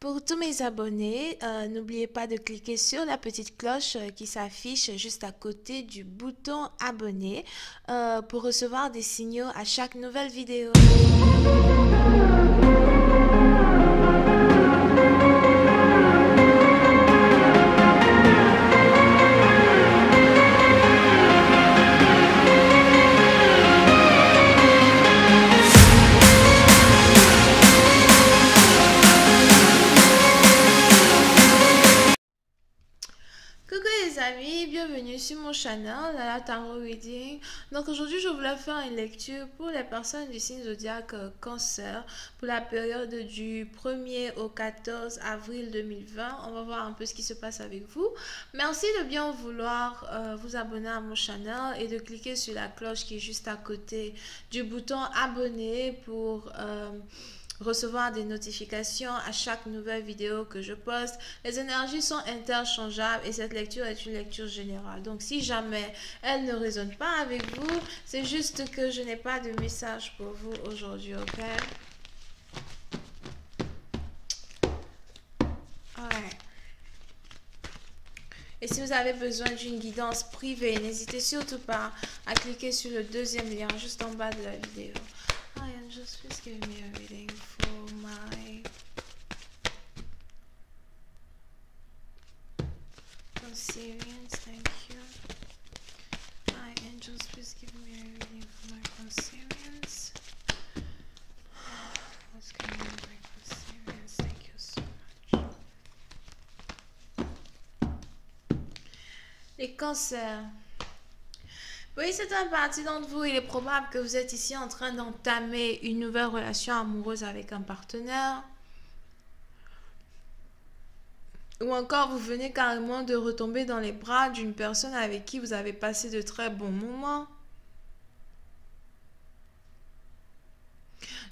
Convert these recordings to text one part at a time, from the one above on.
Pour tous mes abonnés, n'oubliez pas de cliquer sur la petite cloche qui s'affiche juste à côté du bouton abonner pour recevoir des signaux à chaque nouvelle vidéo. Coucou les amis, bienvenue sur mon channel, Lala Tarot Reading. Donc aujourd'hui je voulais faire une lecture pour les personnes du signe zodiaque Cancer pour la période du 1er au 14 avril 2020. On va voir un peu ce qui se passe avec vous. Merci de bien vouloir vous abonner à mon channel et de cliquer sur la cloche qui est juste à côté du bouton abonner pour recevoir des notifications à chaque nouvelle vidéo que je poste. Les énergies sont interchangeables et cette lecture est une lecture générale. Donc si jamais elle ne résonne pas avec vous, c'est juste que je n'ai pas de message pour vous aujourd'hui, ok? Ouais. Et si vous avez besoin d'une guidance privée, n'hésitez surtout pas à cliquer sur le deuxième lien juste en bas de la vidéo. Hi angels, please give me a reading for my Cancerians. Thank you. Hi angels, please give me a reading for my Cancerians. What's going on with my Cancerians? Thank you so much. Les cancers. Oui, c'est un parti d'entre vous. Il est probable que vous êtes ici en train d'entamer une nouvelle relation amoureuse avec un partenaire. Ou encore, vous venez carrément de retomber dans les bras d'une personne avec qui vous avez passé de très bons moments.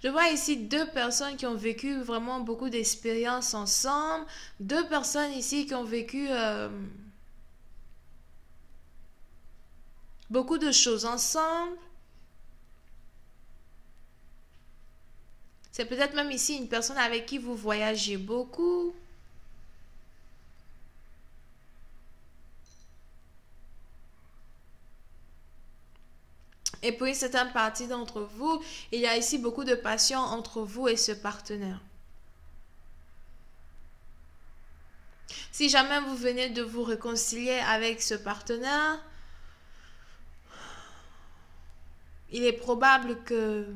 Je vois ici deux personnes qui ont vécu vraiment beaucoup d'expériences ensemble. Deux personnes ici qui ont vécu beaucoup de choses ensemble. C'est peut-être même ici une personne avec qui vous voyagez beaucoup. Et puis, c'est un parti d'entre vous. Il y a ici beaucoup de passion entre vous et ce partenaire. Si jamais vous venez de vous réconcilier avec ce partenaire, il est probable que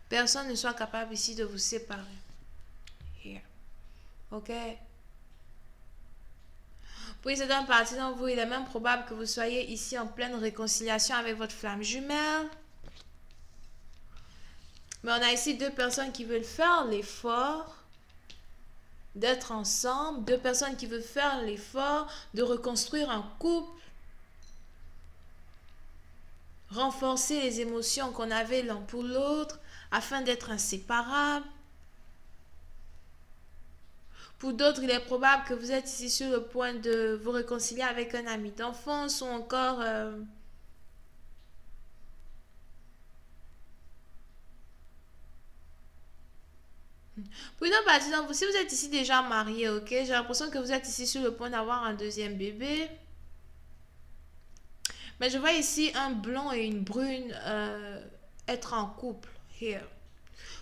personne ne soit capable ici de vous séparer. Here. Ok? Puis c'est un parti dans vous. Il est même probable que vous soyez ici en pleine réconciliation avec votre flamme jumelle. Mais on a ici deux personnes qui veulent faire l'effort d'être ensemble. Deux personnes qui veulent faire l'effort de reconstruire un couple. Renforcer les émotions qu'on avait l'un pour l'autre afin d'être inséparables. Pour d'autres, il est probable que vous êtes ici sur le point de vous réconcilier avec un ami d'enfance ou encore pour une autre partie d'entre vous, si vous êtes ici déjà marié, ok, j'ai l'impression que vous êtes ici sur le point d'avoir un deuxième bébé. Mais je vois ici un blond et une brune être en couple. Here.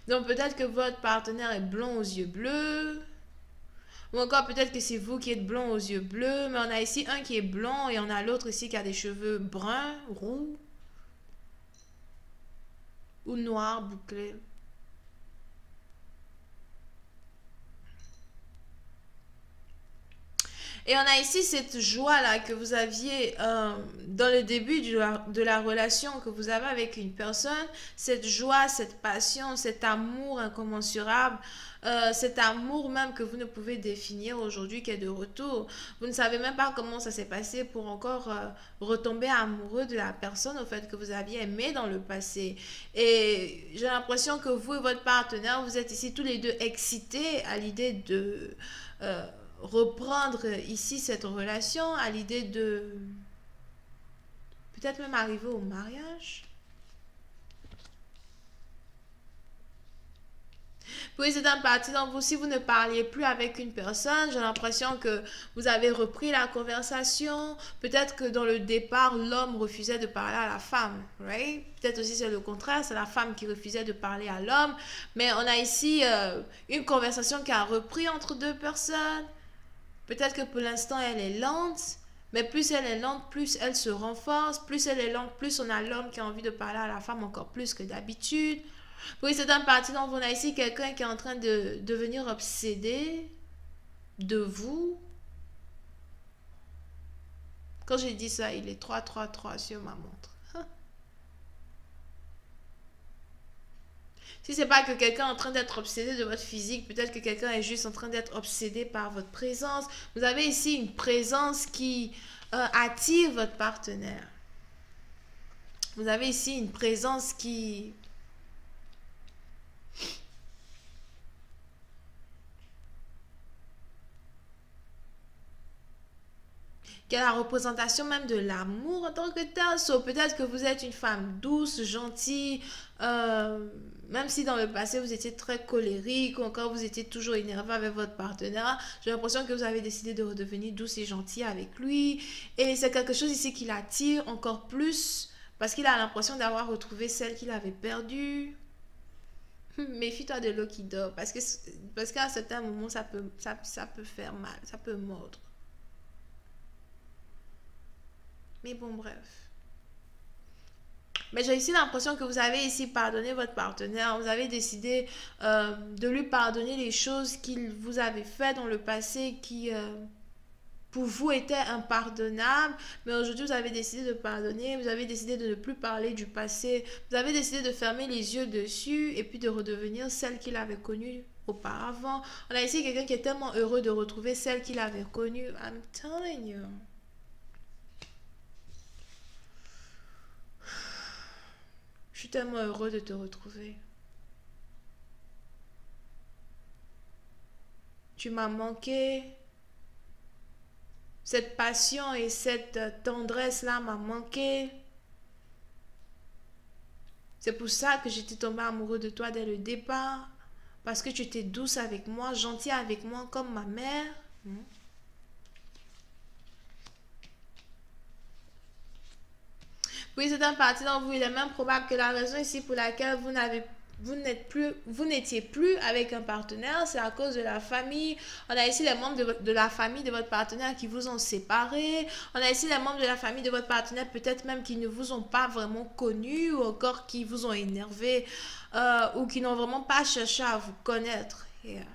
Donc peut-être que votre partenaire est blond aux yeux bleus. Ou encore peut-être que c'est vous qui êtes blond aux yeux bleus. Mais on a ici un qui est blond et on a l'autre ici qui a des cheveux bruns, roux. Ou noirs, bouclés. Et on a ici cette joie-là que vous aviez dans le début de la relation que vous avez avec une personne. Cette joie, cette passion, cet amour incommensurable. Cet amour même que vous ne pouvez définir aujourd'hui qui est de retour. Vous ne savez même pas comment ça s'est passé pour encore retomber amoureux de la personne au fait que vous aviez aimé dans le passé. Et j'ai l'impression que vous et votre partenaire, vous êtes ici tous les deux excités à l'idée de reprendre ici cette relation, à l'idée de peut-être même arriver au mariage. Pour une certaine partie d'entre vous, si vous ne parliez plus avec une personne, j'ai l'impression que vous avez repris la conversation. Peut-être que dans le départ, l'homme refusait de parler à la femme, right? Peut-être aussi c'est le contraire, c'est la femme qui refusait de parler à l'homme. Mais on a ici une conversation qui a repris entre deux personnes. Peut-être que pour l'instant, elle est lente. Mais plus elle est lente, plus elle se renforce. Plus elle est lente, plus on a l'homme qui a envie de parler à la femme encore plus que d'habitude. Oui, c'est un parti dont on a ici quelqu'un qui est en train de devenir obsédé de vous. Quand j'ai dit ça, il est 3 sur ma montre. Si c'est pas que quelqu'un est en train d'être obsédé de votre physique, peut-être que quelqu'un est juste en train d'être obsédé par votre présence. Vous avez ici une présence qui attire votre partenaire. Vous avez ici une présence qui est la représentation même de l'amour en tant que tel. So, peut-être que vous êtes une femme douce, gentille, même si dans le passé vous étiez très colérique ou encore vous étiez toujours énervé avec votre partenaire, j'ai l'impression que vous avez décidé de redevenir douce et gentille avec lui. Et c'est quelque chose ici qui l'attire encore plus parce qu'il a l'impression d'avoir retrouvé celle qu'il avait perdue. Méfie-toi de l'eau qui dort parce qu'à un certain moment ça peut faire mal, ça peut mordre. Mais bon, bref. Mais j'ai ici l'impression que vous avez ici pardonné votre partenaire. Vous avez décidé de lui pardonner les choses qu'il vous avait fait dans le passé qui, pour vous, étaient impardonnables. Mais aujourd'hui, vous avez décidé de pardonner. Vous avez décidé de ne plus parler du passé. Vous avez décidé de fermer les yeux dessus et puis de redevenir celle qu'il avait connue auparavant. On a ici quelqu'un qui est tellement heureux de retrouver celle qu'il avait connue. I'm telling you. Je suis tellement heureux de te retrouver. Tu m'as manqué. Cette passion et cette tendresse-là m'a manqué. C'est pour ça que j'étais tombée amoureux de toi dès le départ. Parce que tu étais douce avec moi, gentille avec moi comme ma mère. Oui, c'est un parti dans vous. Il est même probable que la raison ici pour laquelle vous n'étiez plus avec un partenaire, c'est à cause de la famille. On a ici les membres de la famille de votre partenaire qui vous ont séparés. On a ici les membres de la famille de votre partenaire, peut-être même qui ne vous ont pas vraiment connu ou encore qui vous ont énervé ou qui n'ont vraiment pas cherché à vous connaître. Yeah.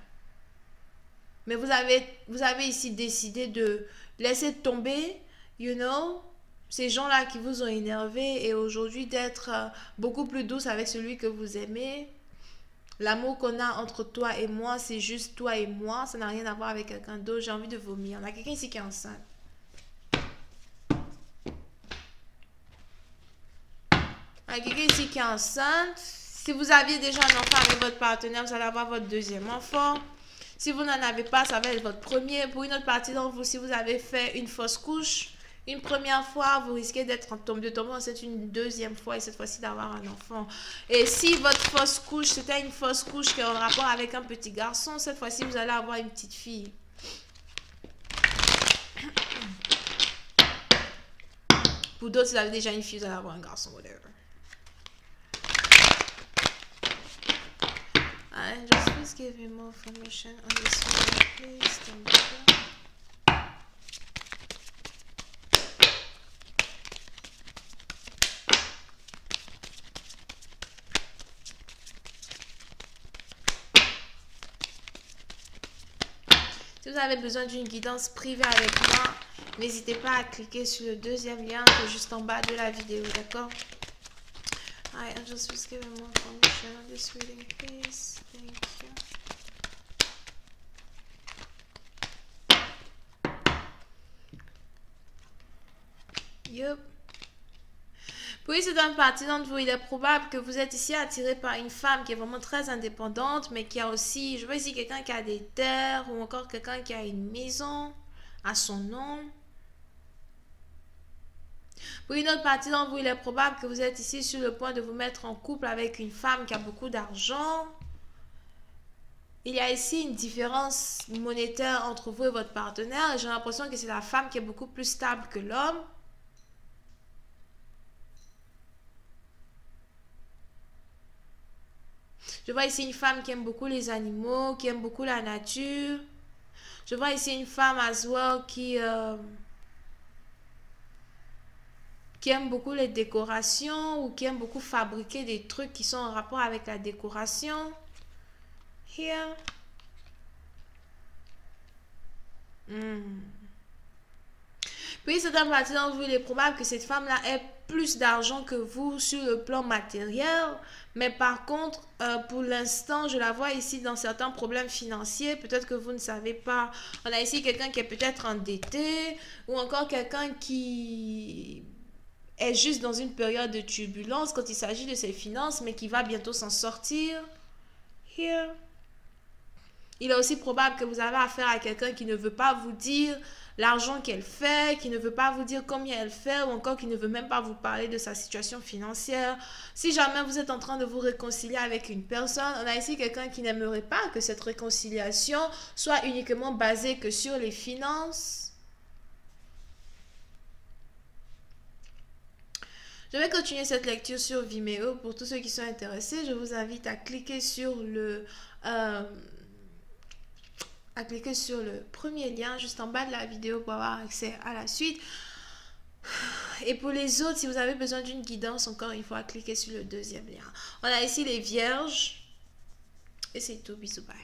Mais vous avez ici décidé de laisser tomber, you know, ces gens-là qui vous ont énervé et aujourd'hui d'être beaucoup plus douce avec celui que vous aimez. L'amour qu'on a entre toi et moi, c'est juste toi et moi. Ça n'a rien à voir avec quelqu'un d'autre. J'ai envie de vomir. On a quelqu'un ici qui est enceinte. On a quelqu'un ici qui est enceinte. Si vous aviez déjà un enfant avec votre partenaire, vous allez avoir votre deuxième enfant. Si vous n'en avez pas, ça va être votre premier. Pour une autre partie d'entre vous, si vous avez fait une fausse couche, une première fois, vous risquez de tomber enceinte une deuxième fois et cette fois-ci d'avoir un enfant. Et si votre fausse couche, c'était une fausse couche qui est en rapport avec un petit garçon, cette fois-ci, vous allez avoir une petite fille. Pour d'autres, si vous avez déjà une fille, vous allez avoir un garçon, whatever. And just please give me more information on this one, please. Thank you. Si vous avez besoin d'une guidance privée avec moi, n'hésitez pas à cliquer sur le deuxième lien qui est juste en bas de la vidéo, d'accord? Hi, I'm just giving more information on this reading, please. Thank you. Yup. Puis c'est une partie d'entre vous, il est probable que vous êtes ici attiré par une femme qui est vraiment très indépendante, mais qui a aussi, je vois ici quelqu'un qui a des terres ou encore quelqu'un qui a une maison à son nom. Pour une autre partie d'entre vous, il est probable que vous êtes ici sur le point de vous mettre en couple avec une femme qui a beaucoup d'argent. Il y a ici une différence monétaire entre vous et votre partenaire. Et j'ai l'impression que c'est la femme qui est beaucoup plus stable que l'homme. Je vois ici une femme qui aime beaucoup les animaux, qui aime beaucoup la nature. Je vois ici une femme as well qui aime beaucoup les décorations ou qui aime beaucoup fabriquer des trucs qui sont en rapport avec la décoration. Here. Puis certaines parties d'entre vous, il est probable que cette femme-là ait plus d'argent que vous sur le plan matériel. Mais par contre, pour l'instant, je la vois ici dans certains problèmes financiers. Peut-être que vous ne savez pas. On a ici quelqu'un qui est peut-être endetté ou encore quelqu'un qui est juste dans une période de turbulence quand il s'agit de ses finances, mais qui va bientôt s'en sortir. Here. Il est aussi probable que vous avez affaire à quelqu'un qui ne veut pas vous dire l'argent qu'elle fait, qui ne veut pas vous dire combien elle fait ou encore qui ne veut même pas vous parler de sa situation financière. Si jamais vous êtes en train de vous réconcilier avec une personne, on a ici quelqu'un qui n'aimerait pas que cette réconciliation soit uniquement basée que sur les finances. Je vais continuer cette lecture sur Vimeo. Pour tous ceux qui sont intéressés, je vous invite à cliquer sur le premier lien juste en bas de la vidéo pour avoir accès à la suite. Et pour les autres, si vous avez besoin d'une guidance, encore une fois, cliquez sur le deuxième lien. On a ici les vierges. Et c'est tout. Bisous, bye.